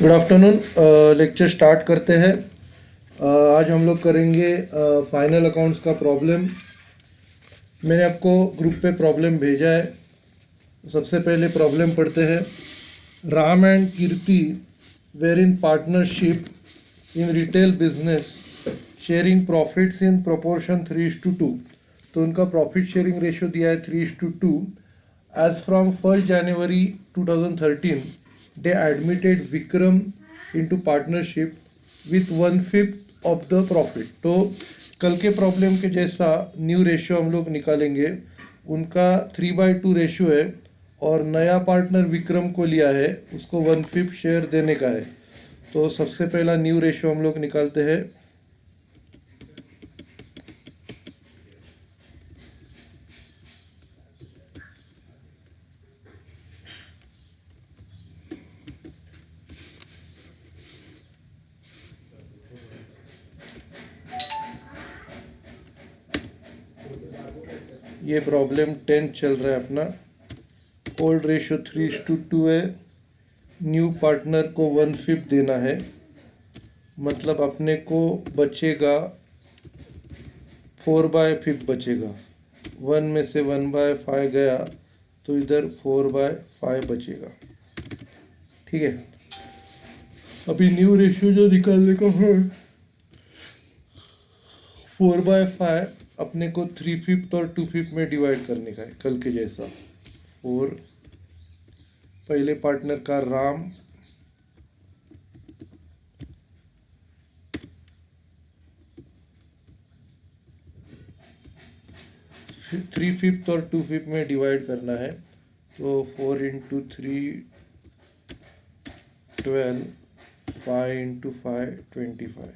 Good afternoon. Lecture start करते हैं। आज हम लोग करेंगे फाइनल अकाउंट्स का प्रॉब्लम। मैंने आपको ग्रुप पे प्रॉब्लम भेजा है। सबसे पहले प्रॉब्लम पढ़ते हैं। Ram and Kirti were in partnership in retail business sharing profits in proportion 3:2। तो उनका प्रॉफिट शेयरिंग रेशियो दिया है 3:2। As from 1st January 2013, they admitted Vikram into partnership with 1/5 of the profit. तो कल के प्रॉब्लम के जैसा न्यू रेशियो हम लोग निकालेंगे। उनका 3/2 रेशियो है और नया पार्टनर विक्रम को लिया है, उसको 1/5 शेयर देने का है। तो सबसे पहला न्यू रेशियो हम लोग निकालते हैं। ये प्रॉब्लम 10 चल रहा है अपना। ओल्ड रेशियो 3:2 है। न्यू पार्टनर को 1/5 देना है, मतलब अपने को बचेगा 4/5 बचेगा। 1 में से 1/5 गया तो इधर 4/5 बचेगा। ठीक है। अभी न्यू रेशियो जो निकालने का है 4/5 अपने को 3/5 और 2/5 में डिवाइड करने का है, कल के जैसा। 4 पहले पार्टनर का राम, फिर 3/5 और 2/5 में डिवाइड करना है। तो 4 × 3 12, 5 × 5 25।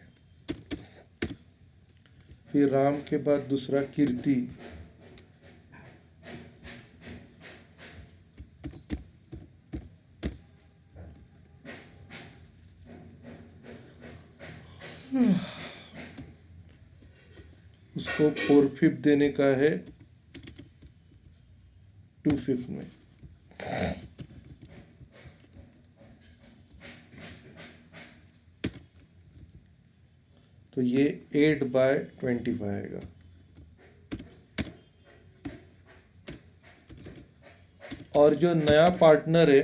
फिर राम के बाद दूसरा कीर्ति, उसको 4/5 देने का है 2/5 में। तो ये 8/25 आएगा। और जो नया पार्टनर है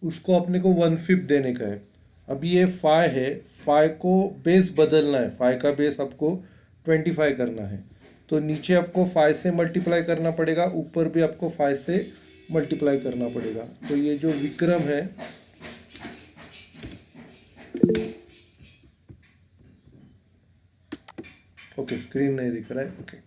उसको अपने को 1/5 देने का है। अभी ये 5 है, 5 को बेस बदलना है। 5 का बेस आपको 25 करना है। तो नीचे आपको 5 से मल्टीप्लाई करना पड़ेगा, ऊपर भी आपको 5 से मल्टीप्लाई करना पड़ेगा। तो ये जो विक्रम है ओके, स्क्रीन नहीं दिख रहा है। ओके,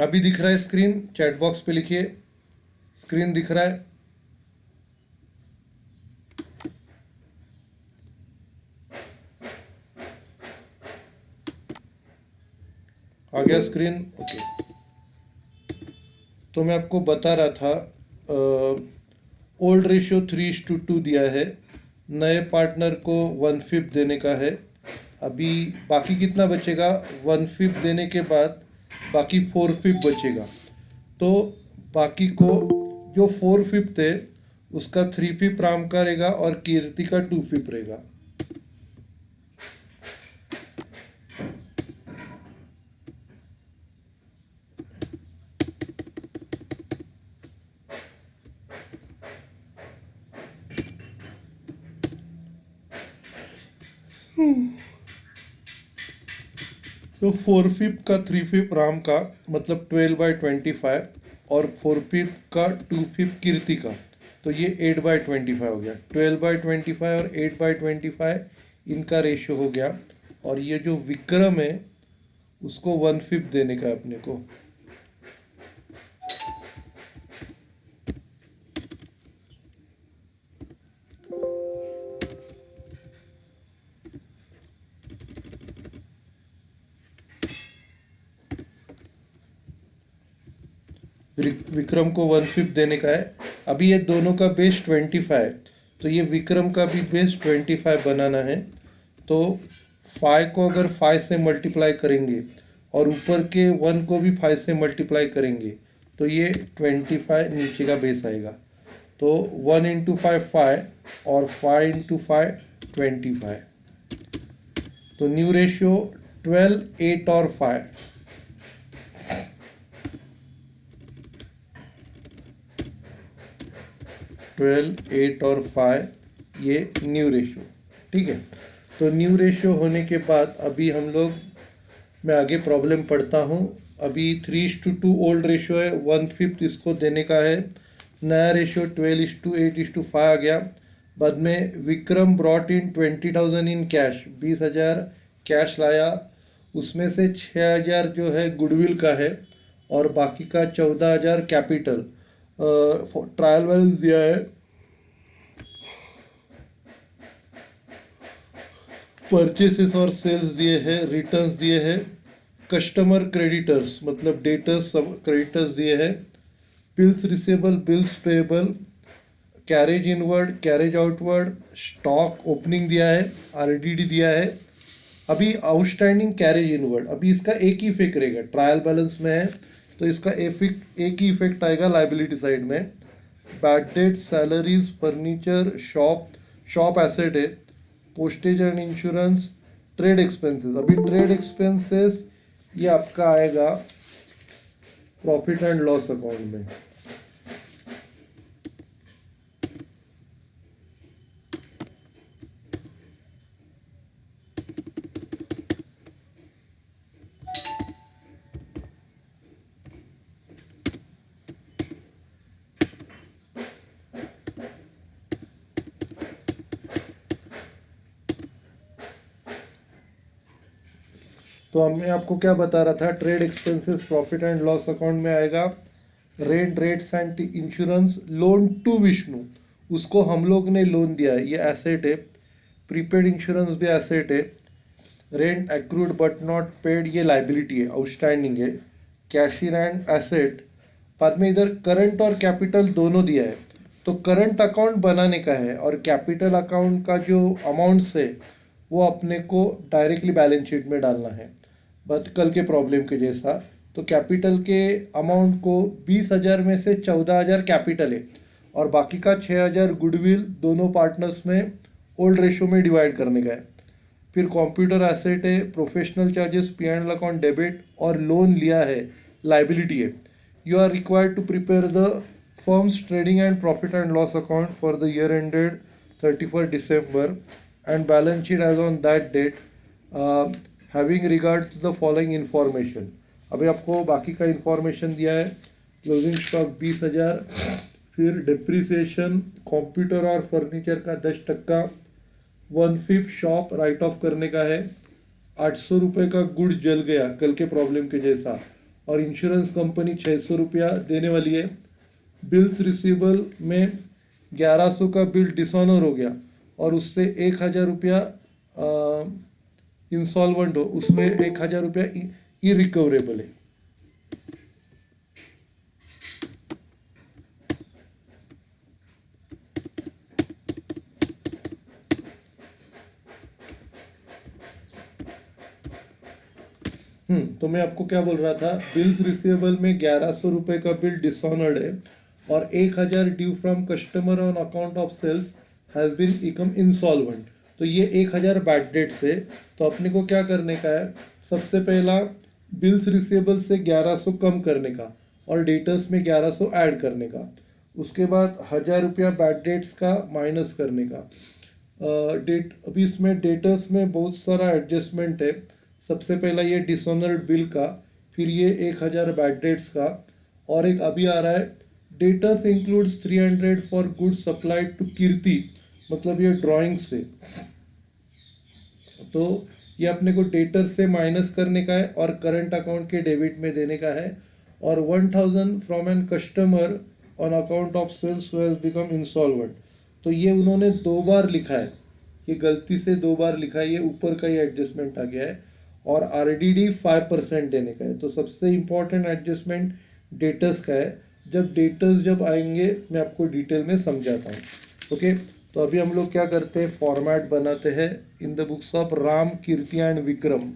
अभी दिख रहा है स्क्रीन। चैट बॉक्स पे लिखिए, स्क्रीन दिख रहा है। आ गया स्क्रीन। ओके, तो मैं आपको बता रहा था ओल्ड रेशियो 3:2 दिया है, नए पार्टनर को 1/5 देने का है। अभी बाकी कितना बचेगा? 1/5 देने के बाद बाकी 4/5 बचेगा। तो बाकी को जो 4/5 है उसका 3/5 राम का रहेगा और कीर्ति का 2/5 रहेगा। तो 4/5 का 3/5 राम का, मतलब 12/25, और 4/5 का 2/5 कीर्ति का। तो ये 8/25 हो गया। 12/25 और 8/25 इनका रेशियो हो गया। और ये जो विक्रम है उसको 1/5 देने का है अपने को। विक्रम को 1/5 देने का है। अभी ये दोनों का बेस 25 है, तो ये विक्रम का भी बेस 25 बनाना है। तो 5 को अगर 5 से मल्टीप्लाई करेंगे और ऊपर के 1 को भी 5 से मल्टीप्लाई करेंगे तो ये 25 नीचे का बेस आएगा। तो 1 इंटू 5 5 और 5 इंटू 5 25। तो न्यू रेशियो 12 8 और 5। 12 8 और 5 ये न्यू रेशियो, ठीक है। तो न्यू रेशियो होने के बाद अभी हम लोग, मैं आगे प्रॉब्लम पढ़ता हूँ। अभी 3:2 ओल्ड रेशियो है, 1/5 इसको देने का है। नया रेशियो 12:8:5 आ गया। बाद में Vikram brought in 20,000 in cash, 20,000 cash लाया। उसमें से 6,000 जो है गुडविल का है और बाकी का 14,000 कैपिटल ट्रायल बैलेंस दिया है। परचेसेस और सेल्स दिए हैं, रिटर्न्स दिए हैं। कस्टमर क्रेडिटर्स मतलब डेटर्स सब क्रेडिटर्स दिए हैं। Bills receivable, bills payable, carriage inward, carriage outward, stock opening दिया है, आरडीडी दिया है। अभी आउटस्टैंडिंग कैरेज इनवर्ड, अभी इसका एक ही इफेक्ट रहेगा, ट्रायल बैलेंस में है तो इसका एक ही इफेक्ट आएगा लाइबिलिटी साइड में। Bad debt, salaries, furniture, shop asset है, postage and insurance, trade expenses. अभी ट्रेड एक्सपेंसेस ये आपका आएगा प्रॉफिट एंड लॉस अकाउंट में। तो मैं आपको क्या बता रहा था, trade expenses profit and loss account में आएगा। Rent, rates and insurance, loan to Vishnu, उसको हम लोग ने लोन दिया है, ये एसेट है। प्रीपेड इंश्योरेंस भी एसेट है। Rent accrued but not paid, ये लाइबिलिटी है, आउटस्टैंडिंग है। Cashier and asset. बाद में इधर करंट और कैपिटल दोनों दिया है। तो करंट अकाउंट बनाने का है और कैपिटल अकाउंट का जो अमाउंट्स है वो अपने को डायरेक्टली बैलेंस शीट में डालना है, बस कल के प्रॉब्लम के जैसा। तो कैपिटल के अमाउंट को 20,000 में से 14,000 कैपिटल है और बाकी का 6,000 गुडविल दोनों पार्टनर्स में ओल्ड रेशो में डिवाइड करने का है। फिर कंप्यूटर एसेट है, professional charges P and account debit और लोन लिया है लाइबिलिटी है। You are required to prepare the firm's trading and profit and loss account for the year ended 31 December and balance sheet as on that date having regard to the following information। अभी आपको बाकी का information दिया है। Closing stock 20,000, फिर depreciation computer और furniture का 10%, 1/5 shop right of करने का है। 800 रुपये का गुड जल गया कल के प्रॉब्लम के जैसा और इंश्योरेंस कंपनी 600 रुपया देने वाली है। बिल्स रिसीवेबल में 1100 का बिल डिसऑनर हो गया और उससे 1,000 रुपया इंसॉल्वेंट हो, उसमें 1,000 रुपया इरिकवरेबल है। तो मैं आपको क्या बोल रहा था, बिल्स रिसीवेबल में 1100 रुपये का बिल डिसऑनर्ड है और 1,000 due from customer on account of sales has been become insolvent. तो ये 1,000 बैड डेट्स है। तो अपने को क्या करने का है, सबसे पहला बिल्स रिसीवेबल से 1100 कम करने का और डेटर्स में 1100 ऐड करने का। उसके बाद 1,000 रुपया बैड डेट्स का माइनस करने का। अभी इसमें डेटर्स में बहुत सारा एडजस्टमेंट है। सबसे पहला ये डिसऑनर्ड बिल का, फिर ये 1,000 बैड डेट्स का और एक अभी आ रहा है debtors includes 300 for goods supplied to Kirti, मतलब ये ड्राइंग से। तो ये अपने को डेटर से माइनस करने का है और करंट अकाउंट के डेबिट में देने का है। और 1,000 from an customer on account of sales who has become insolvent. तो ये उन्होंने 2 बार लिखा है, ये गलती से 2 बार लिखा है, ये ऊपर का ये एडजस्टमेंट आ गया है। और आरडीडी 5% देने का है। तो सबसे इम्पॉर्टेंट एडजस्टमेंट डेटर्स का है। जब डेटर्स जब आएंगे मैं आपको डिटेल में समझाता हूँ। ओके, तो अभी हम लोग क्या करते हैं, फॉर्मेट बनाते हैं in the books of Ram, Kirti and Vikram.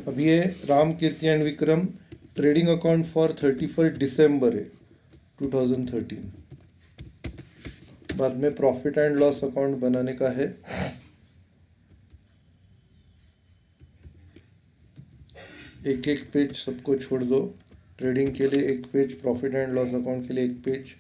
अब ये Ram, Kirti and Vikram trading account for 31 दिसंबर है 2013। बाद में प्रॉफिट एंड लॉस अकाउंट बनाने का है। एक एक पेज सबको छोड़ दो, ट्रेडिंग के लिए एक page, profit and loss account के लिए एक पेज।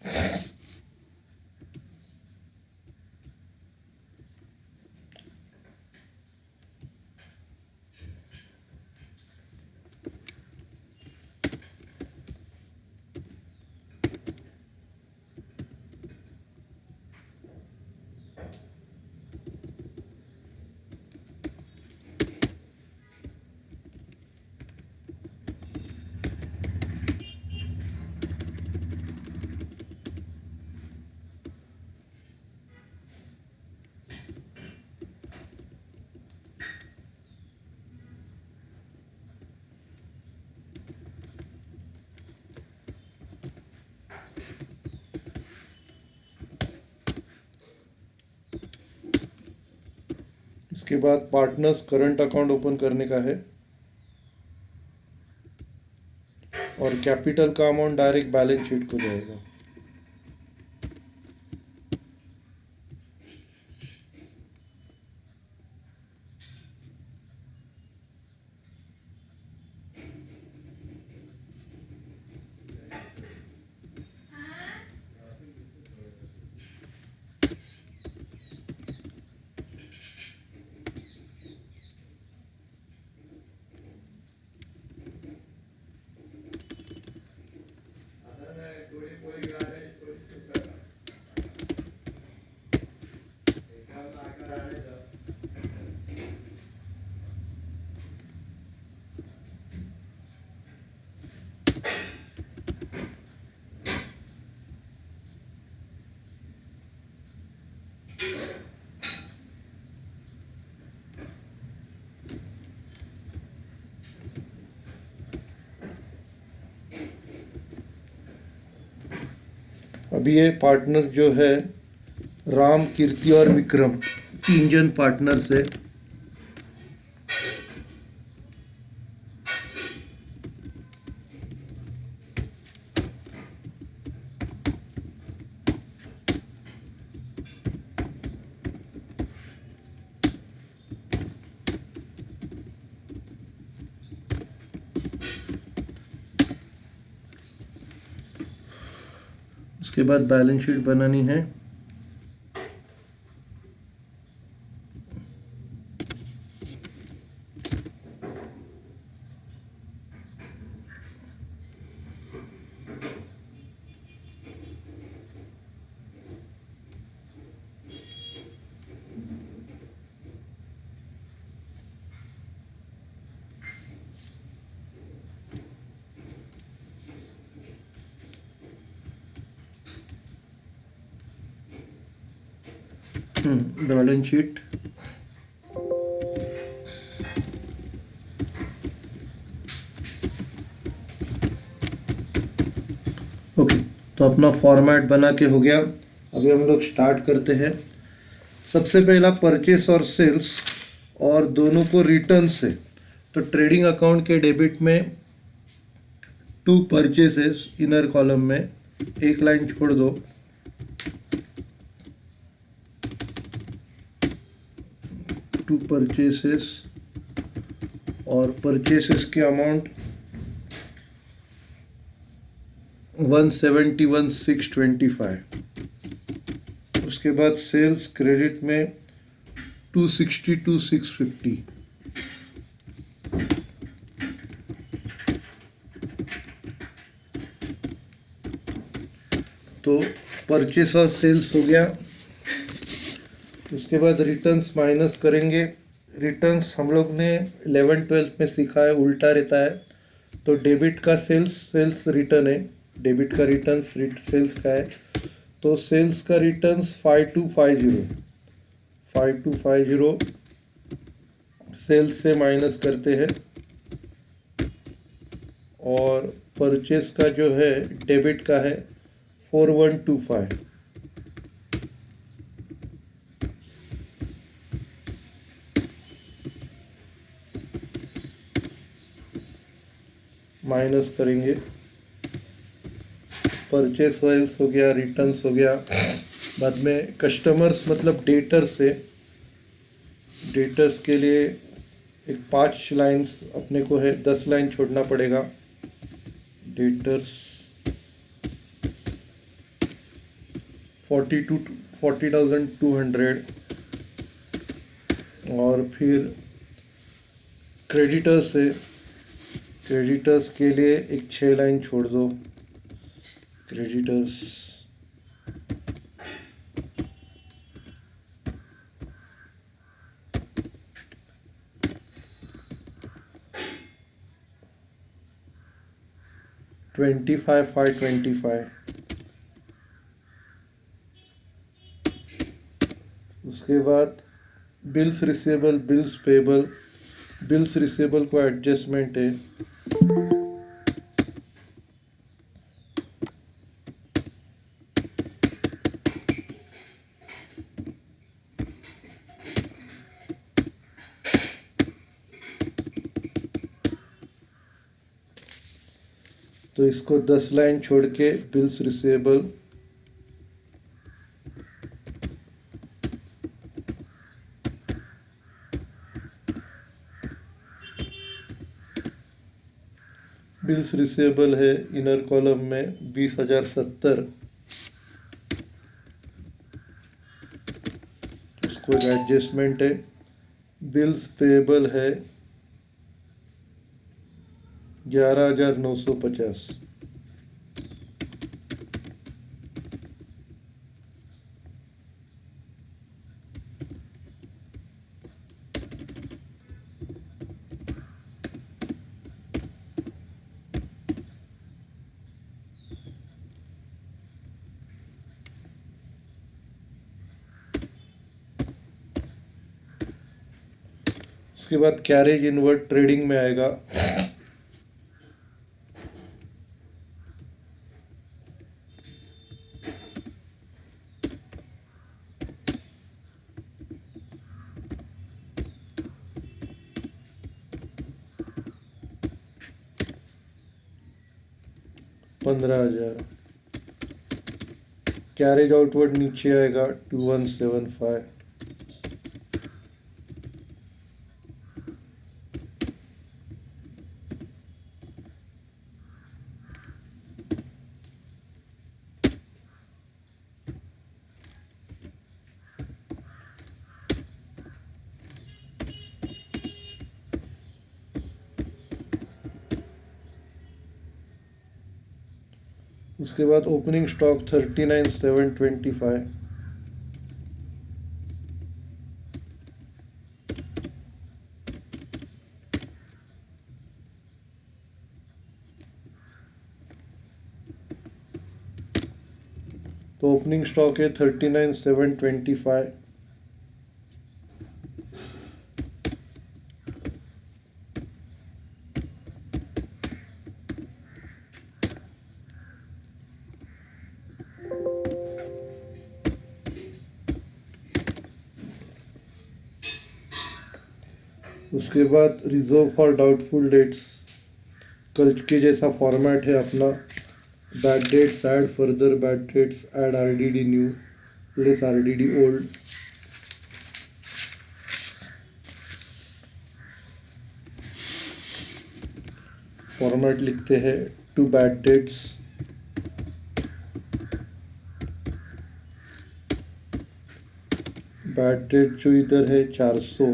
इसके बाद पार्टनर्स करंट अकाउंट ओपन करने का है और कैपिटल का अमाउंट डायरेक्ट बैलेंस शीट को जाएगा। अभी ये पार्टनर जो है राम, कीर्ति और विक्रम, 3 जन पार्टनर्स है। उसके बाद बैलेंस शीट बनानी है। Balance sheet okay. तो अपना फॉर्मेट बना के हो गया। अभी हम लोग स्टार्ट करते हैं। सबसे पहला परचेस और सेल्स और दोनों को रिटर्न से। तो ट्रेडिंग अकाउंट के डेबिट में 2 परचेसेस इनर कॉलम में, एक लाइन छोड़ दो, 2 परचेसेस और परचेसेस के अमाउंट 171,625। उसके बाद सेल्स क्रेडिट में 262,650। तो परचेस और सेल्स हो गया। उसके बाद रिटर्न्स माइनस करेंगे। रिटर्न्स हम लोग ने 11-12 में सीखा है, उल्टा रहता है। तो डेबिट का सेल्स, सेल्स रिटर्न है, डेबिट का रिटर्न सेल्स का है। तो सेल्स का रिटर्न्स 5250 सेल्स से माइनस करते हैं। और परचेस का जो है डेबिट का है 4125। माइनस करेंगे। परचेस सेल्स हो गया, रिटर्न्स हो गया। बाद में कस्टमर्स मतलब डेटर्स से, डेटर्स के लिए एक 5 लाइन्स अपने को है, 10 लाइन छोड़ना पड़ेगा। डेटर्स 40,200। और फिर क्रेडिटर्स है, क्रेडिटर्स के लिए एक 6 लाइन छोड़ दो। क्रेडिटर्स $25,525। उसके बाद bills receivable, bills payable. Bills receivable को एडजस्टमेंट है। तो इसको 10 लाइन छोड़ के बिल्स रिसीवेबल। बिल्स रिसीवेबल है इनर कॉलम में 20,070। उसको एक एडजस्टमेंट है। बिल्स पेबल है 11,950। उसके बाद कैरेज इनवर्ट ट्रेडिंग में आएगा। $15,000। कैरेज आउटवर्ड नीचे आएगा 2175। उसके बाद ओपनिंग स्टॉक 39,725। तो ओपनिंग स्टॉक है 39,725। उसके बाद रिजर्व फॉर डाउटफुल डेट्स, कल के जैसा फॉर्मेट है अपना। Bad debts add further, bad debts add RDD new, less RDD old. Format लिखते हैं to bad debts bad debt जो इधर है 400,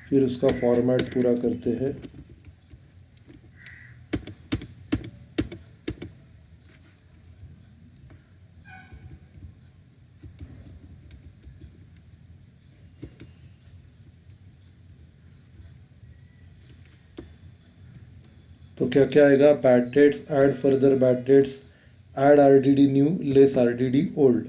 फिर उसका फॉर्मेट पूरा करते हैं। तो क्या क्या आएगा, bad debts, add further bad debts, add RDD new, less RDD old.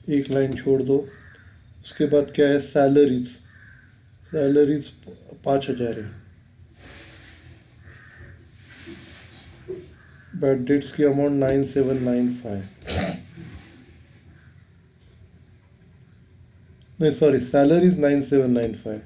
एक लाइन छोड़ दो। उसके बाद क्या है, सैलरीज। सैलरीज 5,000 है। बैड डेट्स की अमाउंट 9795, नहीं सॉरी, सैलरीज 9795।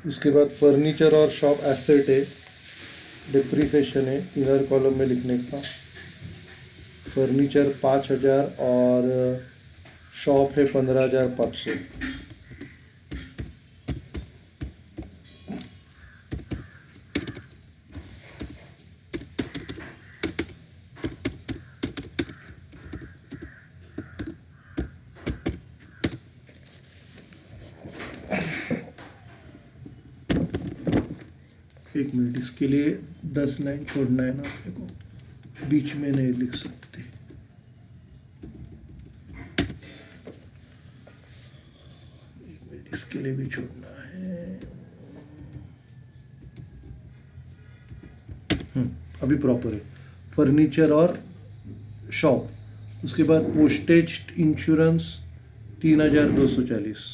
उसके बाद फर्नीचर और शॉप एसेट है, डिप्रिसिएशन है, इनर कॉलम में लिखने का। फर्नीचर 5,000 और शॉप है 15,500। एक मिनट, इसके लिए 10 लाइन छोड़ना है ना अपने को, बीच में नहीं लिख सकते। एक मिनट, इसके लिए भी छोड़ना है। अभी प्रॉपर है, फर्नीचर और शॉप। उसके बाद postage insurance 3,240।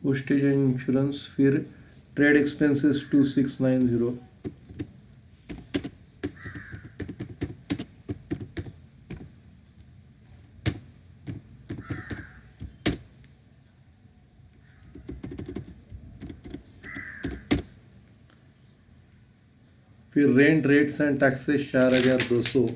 Postage and insurance, फिर ट्रेड एक्सपेंसेस 2690। फिर रेंट रेट्स एंड टैक्सेस 4,200।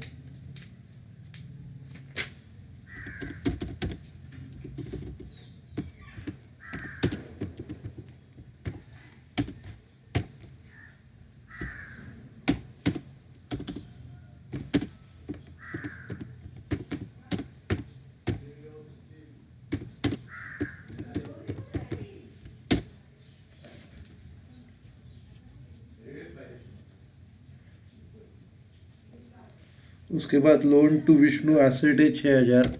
उसके बाद लोन टू विष्णु एसेट है 6,000।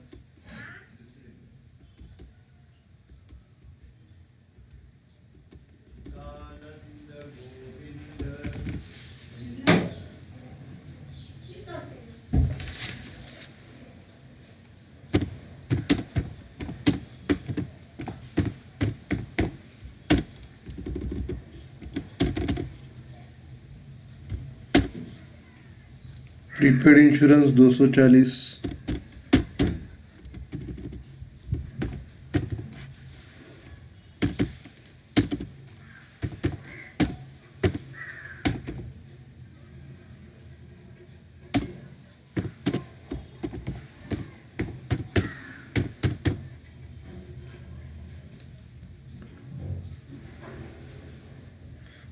Prepaid insurance 240।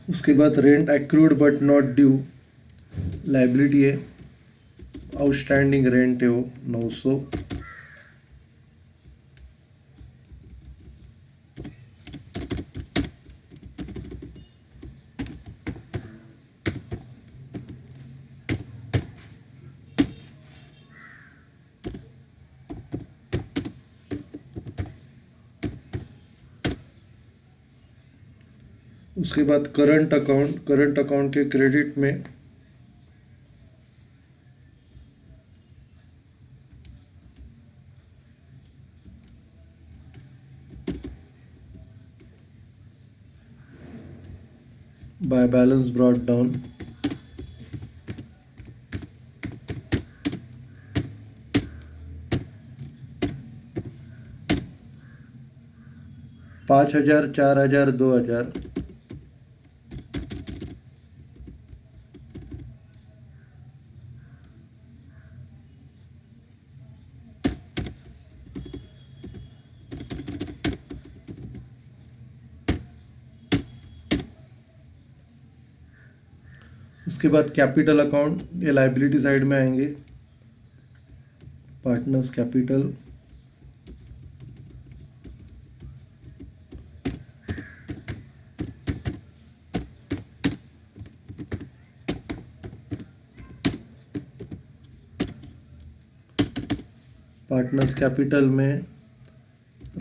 उसके बाद rent accrued but not due, liability है, आउटस्टैंडिंग रेंट है वो 900। उसके बाद करंट अकाउंट के क्रेडिट में बाय बैलेंस ब्रॉट डाउन, पाँच हजार, 4,000, 2,000, उसके बाद कैपिटल अकाउंट, ये लाइबिलिटी साइड में आएंगे, पार्टनर्स कैपिटल, पार्टनर्स कैपिटल में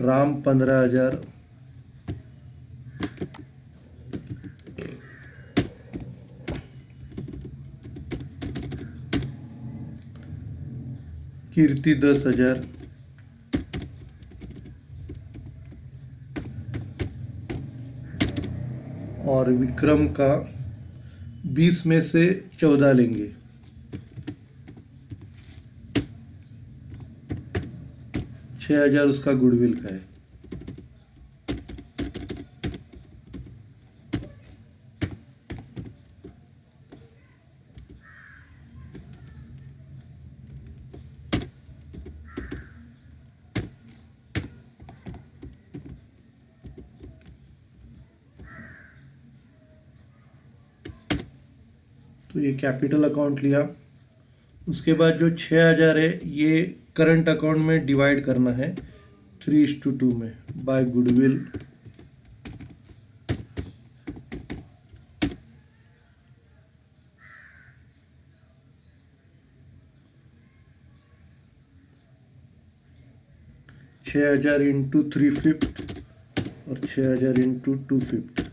राम 15,000, कीर्ति 10,000, और विक्रम का 20 में से 14 लेंगे। 6,000 उसका गुडविल का है। तो ये कैपिटल अकाउंट लिया। उसके बाद जो 6,000 है ये करंट अकाउंट में डिवाइड करना है 3:2 में बाय गुडविल, छः हजार इंटू 3/5 और 6,000 इंटू 2/5।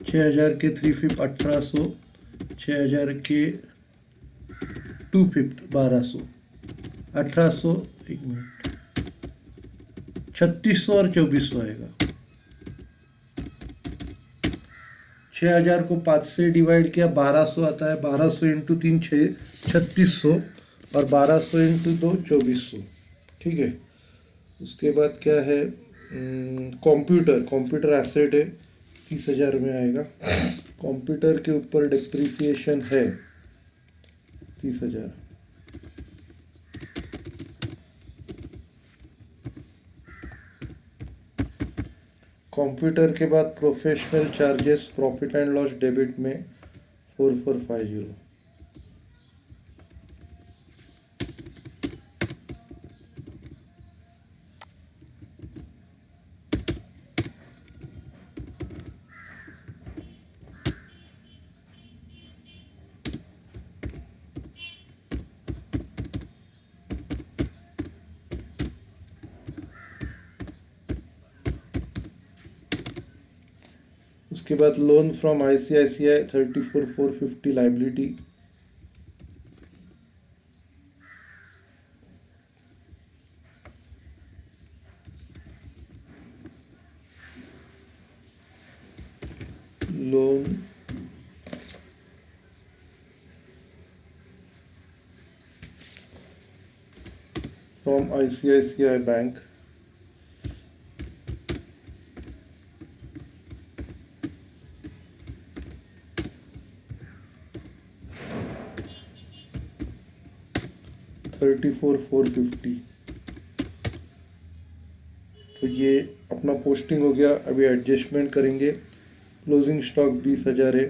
छः हजार के 3/5 1800, 6,000 के 2/5 1200, 1800, 3600 और 2400 आएगा। 6,000 को 5 से डिवाइड किया 1200 आता है, 1200 इंटू 3 3600 और 1200 इंटू 2 2400। ठीक है। उसके बाद क्या है, कंप्यूटर एसेट है, 30,000 में आएगा। कंप्यूटर के ऊपर डिप्रिसिएशन है 30,000। कंप्यूटर के बाद professional charges profit and loss debit में 4450। उसके बाद loan from ICICI 34,450 liability, loan from ICICI bank, $34,450। तो ये अपना पोस्टिंग हो गया। अभी एडजस्टमेंट करेंगे। क्लोजिंग स्टॉक 20,000 है,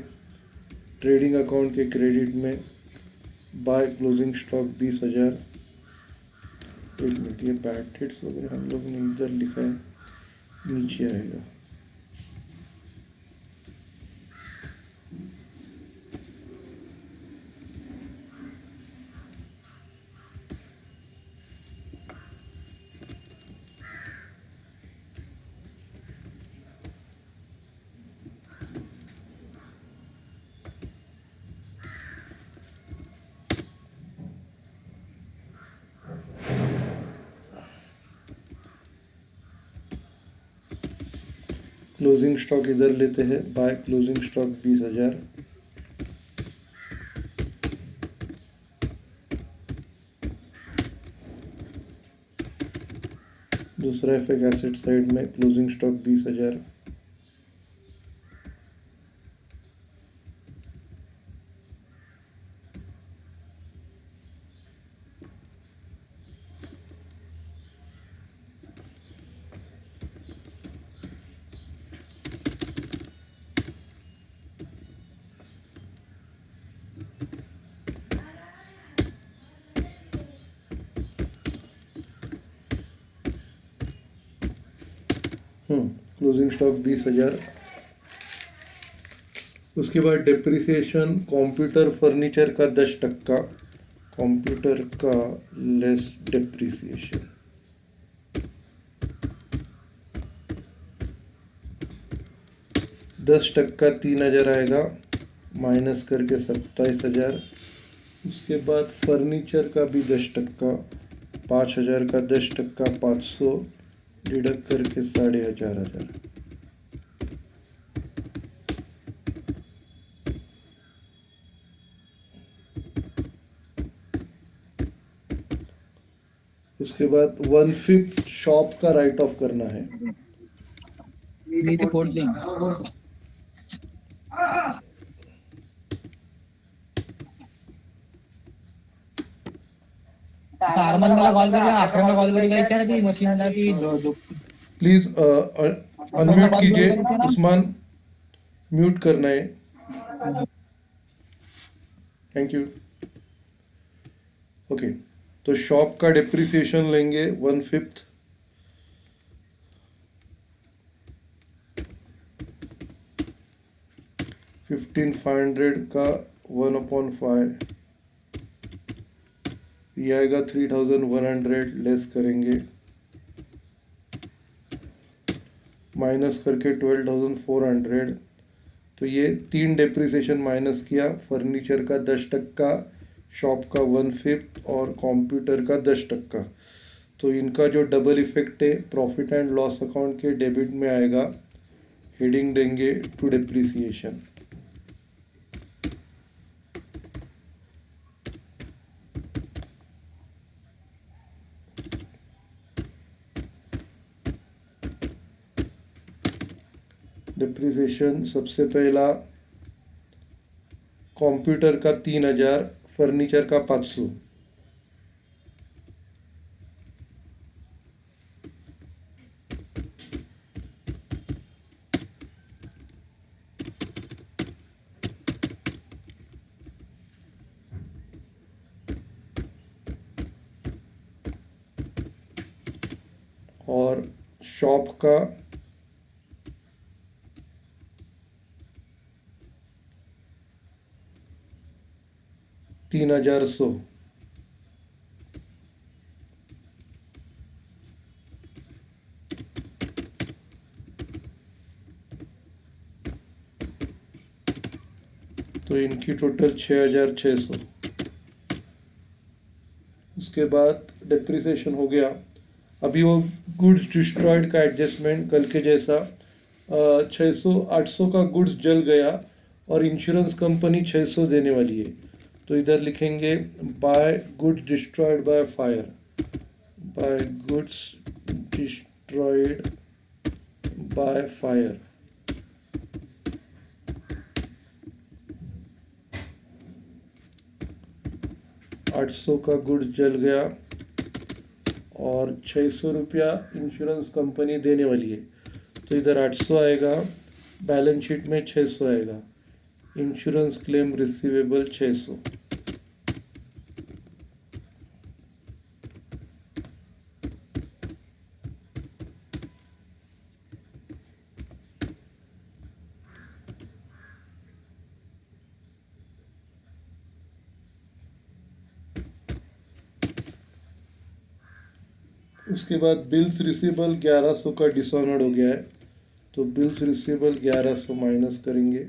ट्रेडिंग अकाउंट के क्रेडिट में बाय क्लोजिंग स्टॉक 20,000। एक मिनट, ये बैड डेट्स वगैरह हम लोग ने इधर लिखा है, नीचे आएगा। क्लोजिंग स्टॉक इधर लेते हैं, बाय क्लोजिंग स्टॉक 20,000। दूसरा एफएक एसेट साइड में क्लोजिंग स्टॉक 20,000। Closing stock 20,000। उसके बाद डिप्रिसिएशन कंप्यूटर फर्नीचर का 10%, कंप्यूटर का लेस डिप्रिसिएशन। दस टक्का 3,000 आएगा, माइनस करके 27,000। उसके बाद फर्नीचर का भी 10%, 5,000 का 10%, 500 डिडक्ट करके 4,500। उसके बाद 1/5 शॉप का राइट ऑफ करना है। प्लीज अनम्यूट कीजिए, उस्मान म्यूट करना है। Thank you. ओके, तो शॉप का डिप्रिसिएशन लेंगे 1/5। 15,500 का 1/5 ये आएगा 3,100, लेस करेंगे, माइनस करके 12,400। तो ये 3 डिप्रिसिएशन माइनस किया, फर्नीचर का 10%, शॉप का 1/5 और कंप्यूटर का 10%। तो इनका जो डबल इफेक्ट है प्रॉफिट एंड लॉस अकाउंट के डेबिट में आएगा। हेडिंग देंगे टू डिप्रिसिएशन। डिप्रिसिएशन सबसे पहला कंप्यूटर का 3,000, फर्नीचर का 500। और शॉप का 3,100। तो इनकी टोटल 6,600। उसके बाद डिप्रिसिएशन हो गया। अभी वो गुड्स डिस्ट्रॉयड का एडजस्टमेंट कल के जैसा, 600-800 का गुड्स जल गया और इंश्योरेंस कंपनी 600 देने वाली है। तो इधर लिखेंगे by goods destroyed by fire, by goods destroyed by fire. ₹800 का गुड्स जल गया और 600 रुपया इंश्योरेंस कंपनी देने वाली है। तो इधर 800 आएगा, बैलेंस शीट में 600 आएगा, इंश्योरेंस क्लेम रिसीवेबल 600। उसके बाद बिल्स रिसीवेबल 1100 का डिसऑनर्ड हो गया है, तो बिल्स रिसीवेबल 1100 माइनस करेंगे।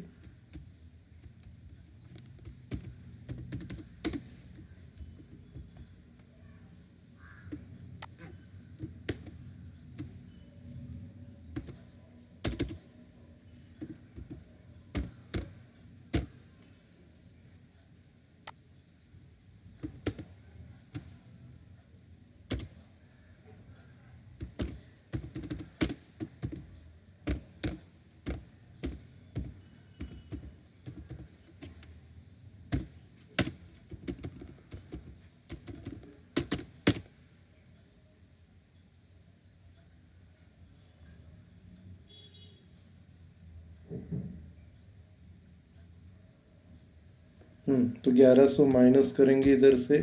तो 1100 माइनस करेंगे इधर से,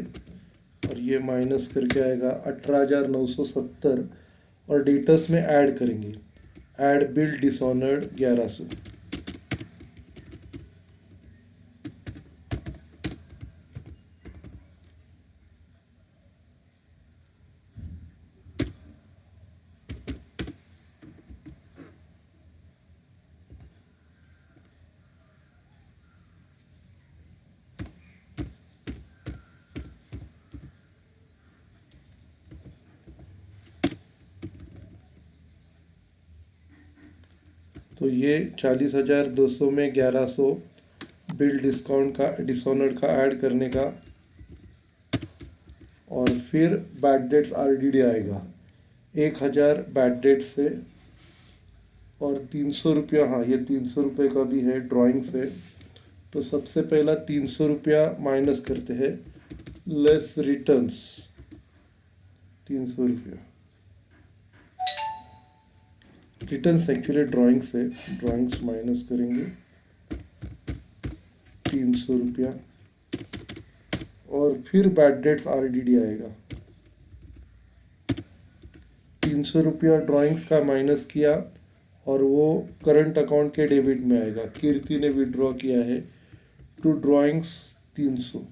और ये माइनस करके आएगा 18,970, और डेटस में ऐड करेंगे, ऐड बिल डिसऑनर्ड 1100। तो ये 40,200 में 1100 बिल डिस्काउंट का डिसऑनर्ड का ऐड करने का, और फिर बैड डेट्स आरडीडी आएगा 1,000 बैड डेट से, और 300 रुपया, हाँ ये 300 रुपये का भी है ड्राइंग से। तो सबसे पहला 300 रुपया माइनस करते हैं, लेस रिटर्न्स 300 रुपया, रिटर्न्स एक्चुअली ड्राइंग से, ड्राइंग्स माइनस करेंगे 300 रुपया, और फिर बैड डेट्स आरडीडी आएगा 300 रुपया ड्राइंग्स का माइनस किया, और वो करंट अकाउंट के डेबिट में आएगा। कीर्ति ने विड्रॉ किया है टू ड्राइंग्स 300।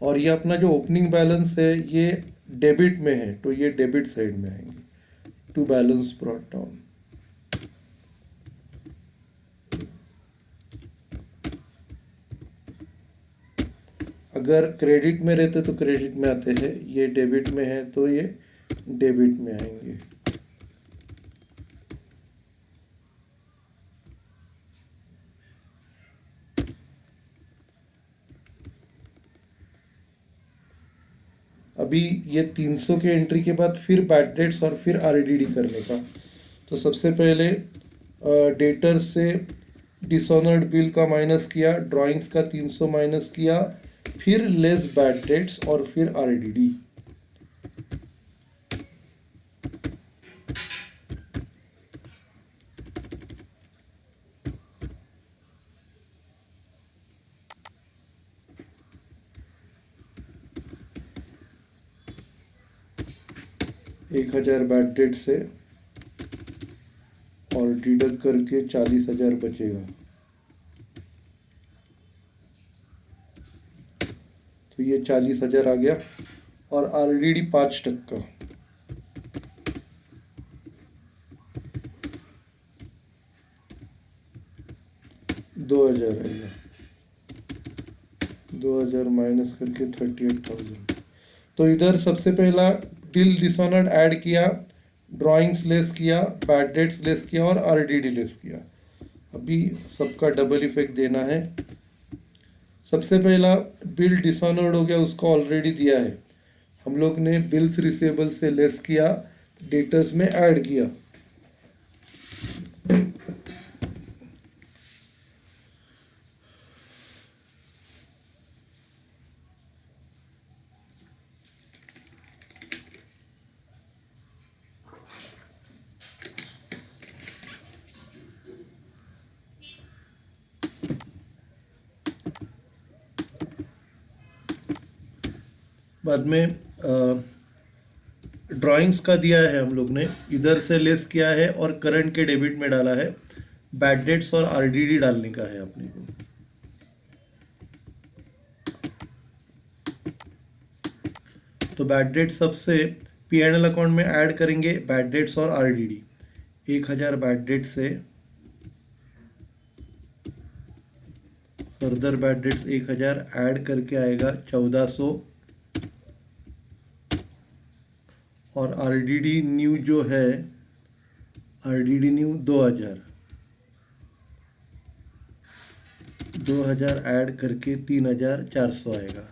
और ये अपना जो ओपनिंग बैलेंस है ये डेबिट में है, तो ये डेबिट साइड में आएंगे, टू बैलेंस ब्रॉट डाउन। अगर क्रेडिट में रहते तो क्रेडिट में आते हैं, ये डेबिट में है तो ये डेबिट में आएंगे। अभी ये 300 के एंट्री के बाद फिर बैड डेट्स और फिर आरडीडी करने का। तो सबसे पहले डेटर से डिसऑनर्ड बिल का माइनस किया, ड्राइंग्स का 300 माइनस किया, फिर लेस बैड डेट्स और फिर आरडीडी। एक 1,000 बैड डेट से और डिडक्ट करके 40,000 बचेगा। तो ये 40,000 आ गया, और आरडीडी 5%, 2,000 आएगा। 2,000 माइनस करके 38,000। तो इधर सबसे पहला बिल डिसऑनर्ड ऐड किया, ड्राइंग्स लेस किया, बैड डेट्स लेस किया, और आरडीडी लेस किया। अभी सबका डबल इफेक्ट देना है। सबसे पहला बिल डिसऑनर्ड हो गया, उसको ऑलरेडी दिया है, हम लोग ने बिल्स रिसेबल से लेस किया, डेटर्स में ऐड किया। बाद में ड्राइंग्स का दिया है, हम लोग ने इधर से लेस किया है और करंट के डेबिट में डाला है। बैड डेट्स और आरडीडी डालने का है अपने को। तो बैड डेट सबसे पीएनएल अकाउंट में ऐड करेंगे, बैड डेट्स और आरडीडी। 1,000 बैड डेट से फर्दर बैड डेट्स 1,000 ऐड करके आएगा 1,400, और आरडीडी न्यू जो है, आरडीडी न्यू 2,000 ऐड करके 3,400 आएगा।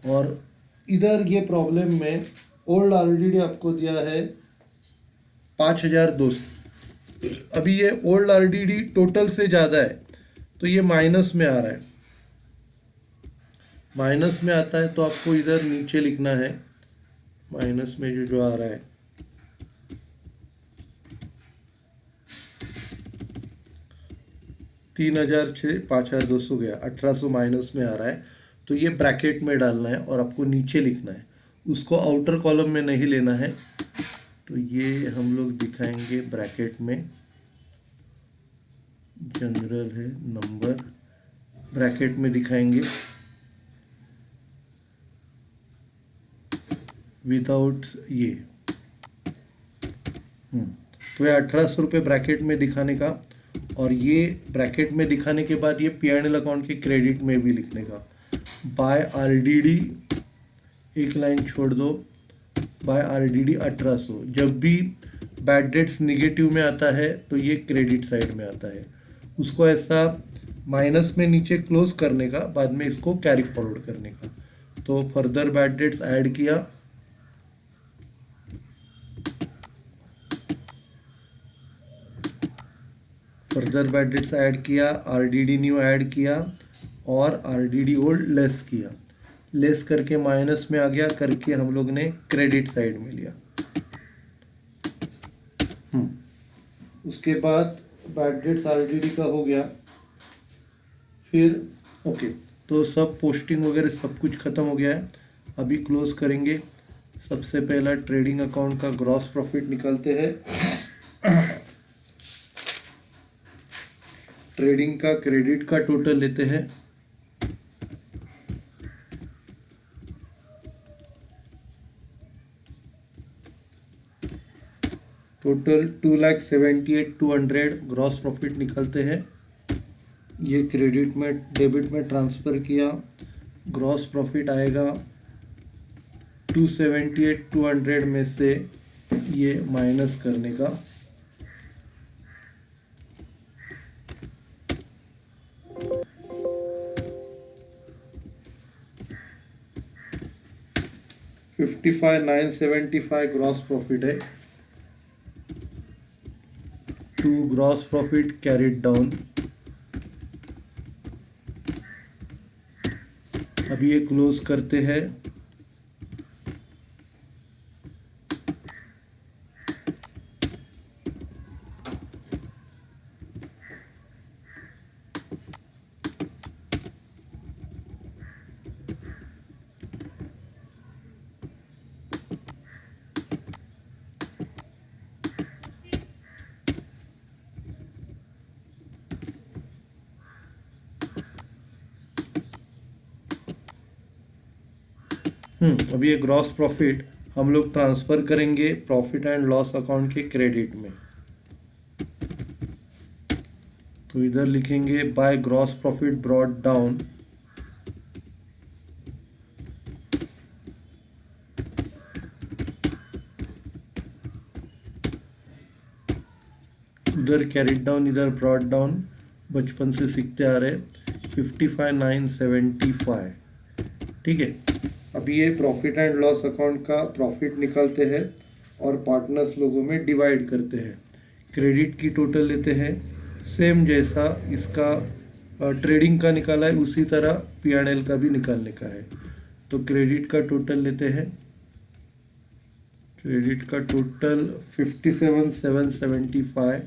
और इधर ये प्रॉब्लम में ओल्ड आरडीडी आपको दिया है 5,200। अभी ये ओल्ड आरडीडी टोटल से ज़्यादा है, तो ये माइनस में आ रहा है। माइनस में आता है तो आपको इधर नीचे लिखना है, माइनस में जो जो आ रहा है 3000 से 5200 गया, 1800 माइनस में आ रहा है, तो ये ब्रैकेट में डालना है और आपको नीचे लिखना है, उसको आउटर कॉलम में नहीं लेना है। तो ये हम लोग दिखाएंगे ब्रैकेट में, जनरल है नंबर, ब्रैकेट में दिखाएंगे विदाउट ये। तो ये 1800 रुपये ब्रैकेट में दिखाने का, और ये ब्रैकेट में दिखाने के बाद ये P&L अकाउंट के क्रेडिट में भी लिखने का। बाय RDD एक लाइन छोड़ दो, बाय RDD 1800। जब भी बैड डेट्स निगेटिव में आता है तो ये क्रेडिट साइड में आता है, उसको ऐसा माइनस में नीचे क्लोज करने का, बाद में इसको कैरी फॉरवर्ड करने का। तो फर्दर बैड डेट्स ऐड किया, फर्दर बैड डेट्स ऐड किया, RDD न्यू ऐड किया और RDD ओल्ड लेस किया, लेस करके माइनस में आ गया, करके हम लोग ने क्रेडिट साइड में लिया। उसके बाद बैड डेट्स RDD का हो गया, फिर ओके, तो सब पोस्टिंग वगैरह सब कुछ ख़त्म हो गया है। अभी क्लोज करेंगे। सबसे पहला ट्रेडिंग अकाउंट का ग्रॉस प्रॉफिट निकालते हैं। ट्रेडिंग का क्रेडिट का टोटल लेते हैं, टोटल 2,78,200 ग्रॉस प्रॉफिट निकलते हैं। ये क्रेडिट में डेबिट में ट्रांसफ़र किया, ग्रॉस प्रॉफिट आएगा 278,200 में से ये माइनस करने का, $55,975 ग्रॉस प्रॉफिट है। To gross profit carried down. अब ये क्लोज करते हैं। अब ये ग्रॉस प्रॉफिट हम लोग ट्रांसफ़र करेंगे प्रॉफिट एंड लॉस अकाउंट के क्रेडिट में। तो इधर लिखेंगे by gross profit brought down, उधर कैरिड डाउन, इधर ब्रॉट डाउन, बचपन से सीखते आ रहे। 55,975, ठीक है। अभी ये प्रॉफिट एंड लॉस अकाउंट का प्रॉफिट निकालते हैं और पार्टनर्स लोगों में डिवाइड करते हैं। क्रेडिट की टोटल लेते हैं, सेम जैसा इसका ट्रेडिंग का निकाला है उसी तरह P&L का भी निकालने का है। तो क्रेडिट का टोटल लेते हैं, क्रेडिट का टोटल 57,775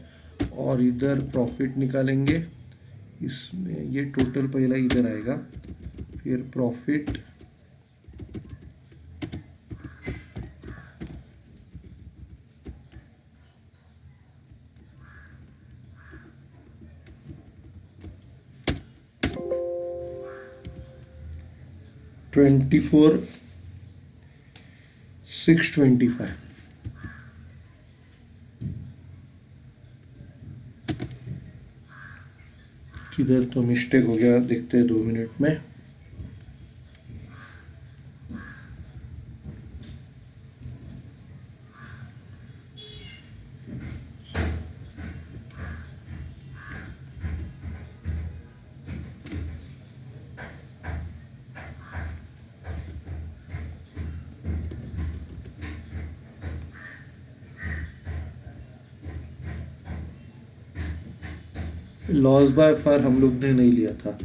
और इधर प्रॉफिट निकालेंगे। इसमें ये टोटल पहला इधर आएगा, फिर प्रॉफिट, $24,625। किधर तो मिस्टेक हो गया, देखते हैं 2 मिनट में। लॉस बाय फार हम लोग ने नहीं लिया था।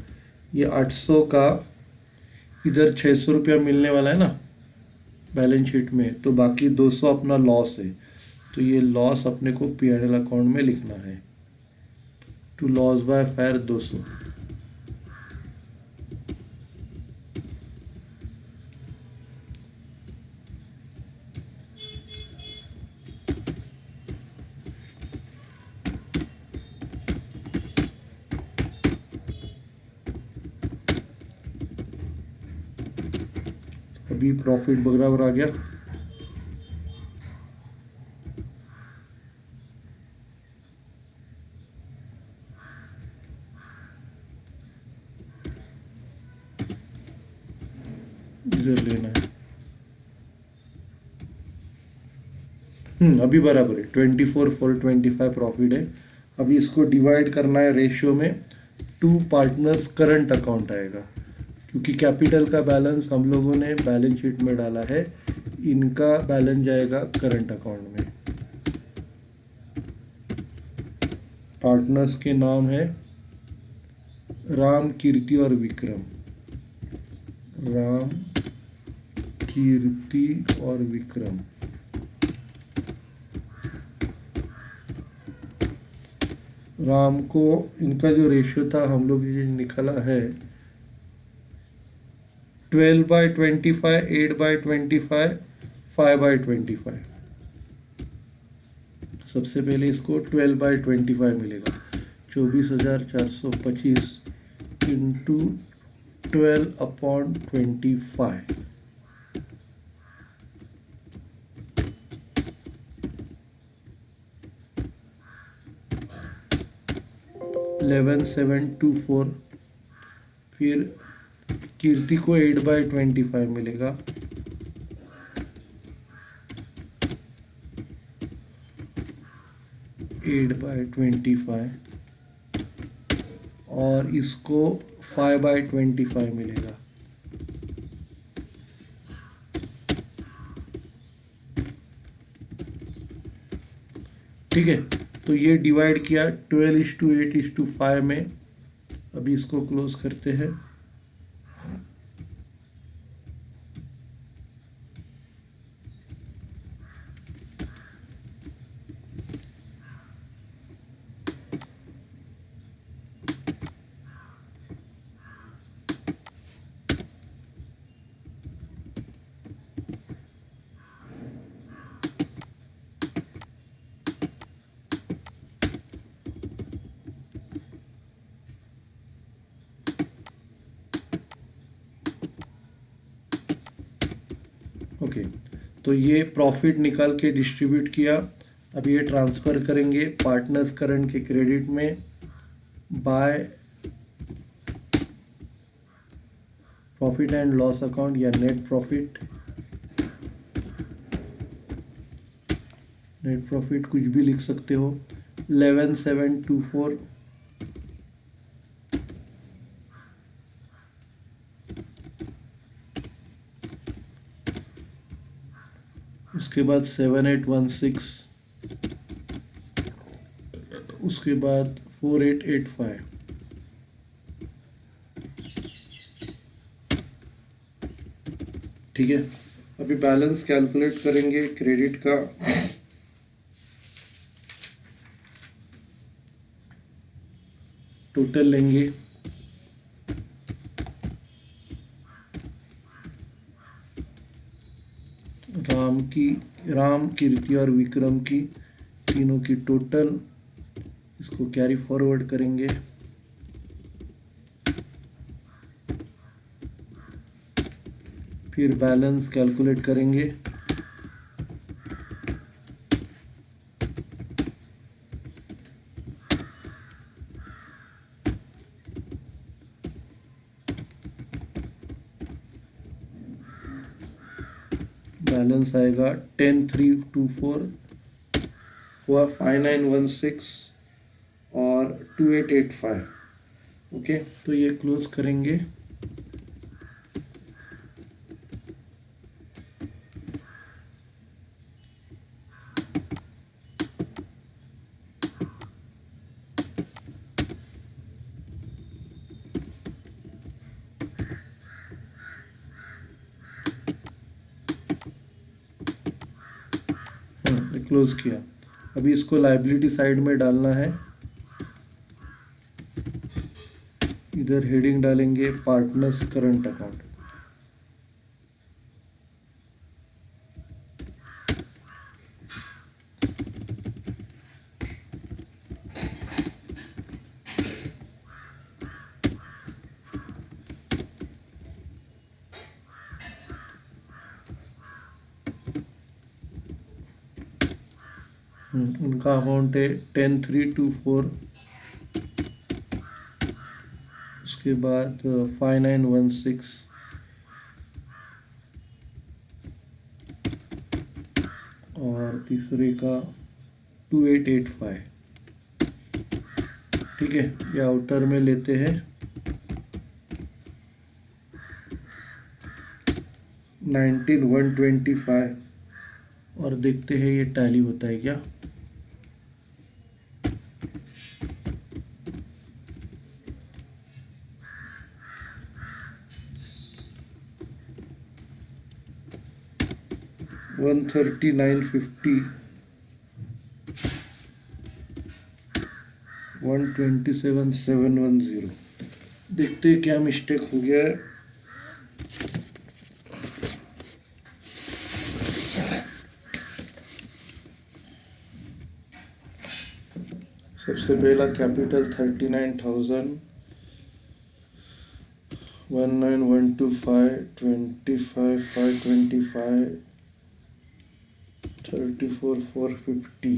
ये 800 का इधर 600 रुपया मिलने वाला है ना बैलेंस शीट में, तो बाकी 200 अपना लॉस है। तो ये लॉस अपने को P&L अकाउंट में लिखना है। To loss by fire 200। अभी प्रॉफिट बराबर आ गया। इधर लेना है। अभी बराबर है, 24/25 प्रॉफिट है। अभी इसको डिवाइड करना है रेशियो में। टू पार्टनर्स करंट अकाउंट आएगा, क्योंकि कैपिटल का बैलेंस हम लोगों ने बैलेंस शीट में डाला है, इनका बैलेंस जाएगा करंट अकाउंट में। पार्टनर्स के नाम है राम, कीर्ति और विक्रम। राम, कीर्ति और विक्रम। राम को इनका जो रेशियो था हम लोग ये निकला है 12/25, 8/25, 5/25। सबसे पहले इसको 12/25 मिलेगा। 24,425 इंटू 12/25। 11,724। फिर कीर्ति को 8/25 मिलेगा। और इसको 5/25 मिलेगा। ठीक है, तो ये डिवाइड किया 12:8:5 में। अभी इसको क्लोज करते हैं। ओके, तो ये प्रॉफिट निकाल के डिस्ट्रीब्यूट किया। अब ये ट्रांसफ़र करेंगे पार्टनर्स करंट के क्रेडिट में by profit and loss account या नेट प्रॉफिट। नेट प्रॉफिट कुछ भी लिख सकते हो। 11,724। उसके बाद 7,816। उसके बाद 4,885। ठीक है, अभी बैलेंस कैलकुलेट करेंगे क्रेडिट का। टोटल लेंगे। राम, कीर्ति और विक्रम की तीनों की टोटल, इसको कैरी फॉरवर्ड करेंगे। फिर बैलेंस कैलकुलेट करेंगे। बैलेंस आएगा 10,324 हुआ 5,916 और 2,885। ओके, तो ये क्लोज करेंगे। क्लोज किया। अभी इसको लायबिलिटी साइड में डालना है। इधर हेडिंग डालेंगे पार्टनर्स करंट अकाउंट। उनका अमाउंट है 10,324। उसके बाद 5,916 और तीसरे का 2,885। ठीक है, ये आउटर में लेते हैं 19,125 और देखते हैं ये टैली होता है क्या। $139.50 127,710। देखते हैं क्या मिस्टेक हो गया है। सबसे पहला कैपिटल 39,000 19,125 25 525 34,450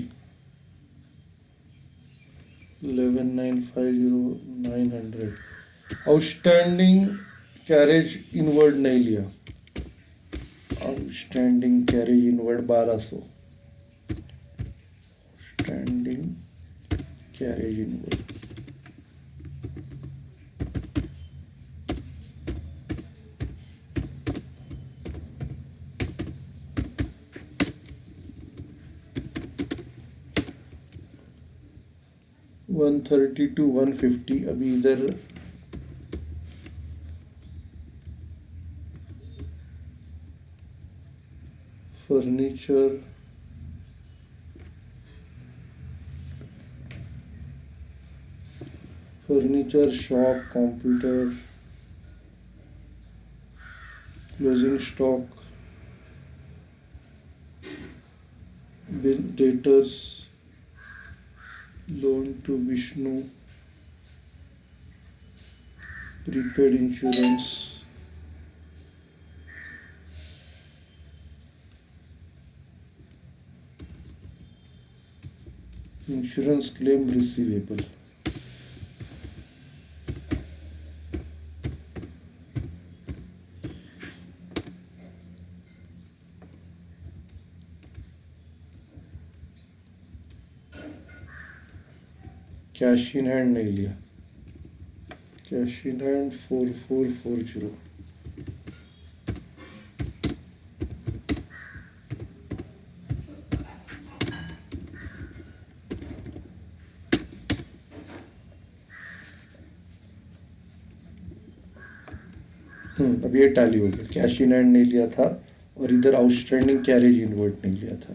11,950 900। आउटस्टैंडिंग कैरेज इनवर्ड नहीं लिया। Outstanding carriage inward 1,200। Outstanding carriage inward 130 to 150। अभी इधर furniture shop computer closing stock bill debtors loan to Vishnu prepaid insurance insurance claim receivable. Cash in hand नहीं लिया। Cash in hand 4,440। अब ये tally हो गया। कैश इन हैंड नहीं लिया था और इधर आउटस्टैंडिंग कैरेज इनवर्ड नहीं लिया था।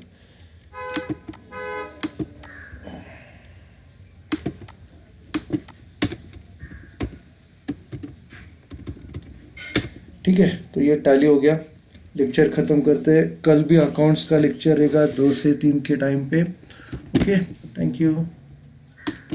ठीक है, तो ये टैली हो गया। लेक्चर ख़त्म करते हैं। कल भी अकाउंट्स का लेक्चर रहेगा 2 से 3 के टाइम पे। Okay, thank you.